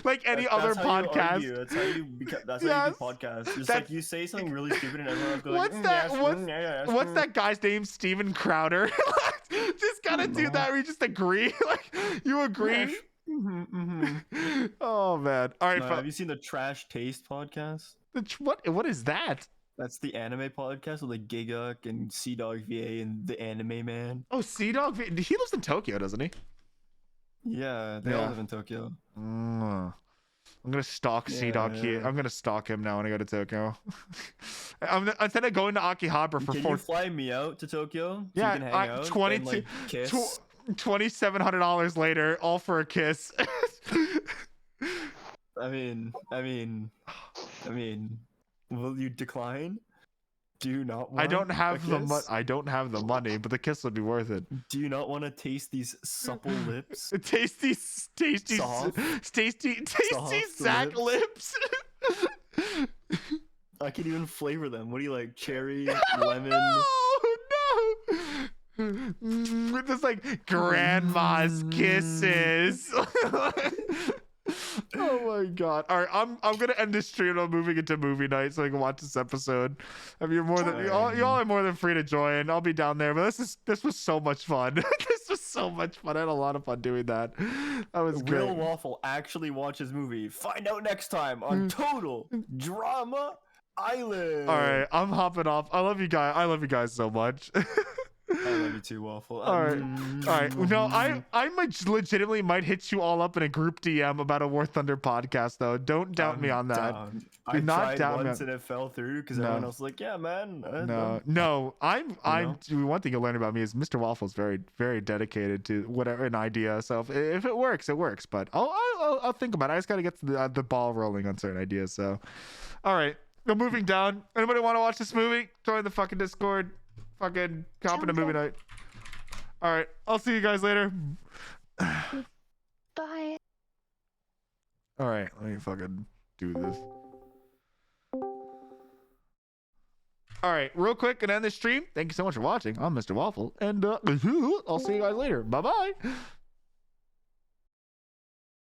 Like any other That's how you podcast. argue. That's how you Yes. do podcasts. Just That's- like you say something really stupid and everyone else goes What's like, that? yes, yes, What's that guy's name? Steven Crowder. Just gotta do that. We just agree. Like you agree. Oh man. All right. Have you seen the Trash Taste podcast? What is that? That's the anime podcast with like Giguk and Sea Dog VA and the Anime Man. Oh, Sea Dog. He lives in Tokyo, doesn't he? Yeah, they all Yeah. live in Tokyo. I'm gonna stalk C-Dog. I'm gonna stalk him now when I go to Tokyo. Instead of going to Akihabara for Can you fly me out to Tokyo? So yeah, we can hang out 22 and, like, kiss? $2,700 later, all for a kiss. I mean, will you decline? Do you not want I don't have a kiss? I don't have the money, but the kiss would be worth it. Do you not want to taste these supple lips? Tasty Soft sack lips. I can even flavor them. What do you like? Cherry, lemon? No. Just like grandma's kisses. Oh my god. All right, I'm gonna end this stream. I'm moving into movie night so I can watch this episode. I mean, y'all are more than free to join. I'll be down there. But this was so much fun. This was so much fun. I had a lot of fun doing that. That was great. Will Waffle actually watches movie? Find out next time on Total Drama Island. All right, I'm hopping off. I love you guys. I love you guys so much. I love you too, Waffle. All right. No, I legitimately might hit you all up in a group DM about a War Thunder podcast, though. Don't doubt me on that. I tried once and it fell through because everyone else was like, "Yeah, man." No. One thing you'll learn about me is Mr. Waffle's very, very dedicated to whatever an idea. So if it works, it works. But I'll think about it. I just gotta get the ball rolling on certain ideas. So, all right. I'm moving down. Anybody want to watch this movie? Join the fucking Discord. Fucking hop into movie night. All right, I'll see you guys later. Bye. All right, let me fucking do this. All right, real quick and end the stream. Thank you so much for watching. I'm Mr. Waffle, and I'll see you guys later. Bye bye.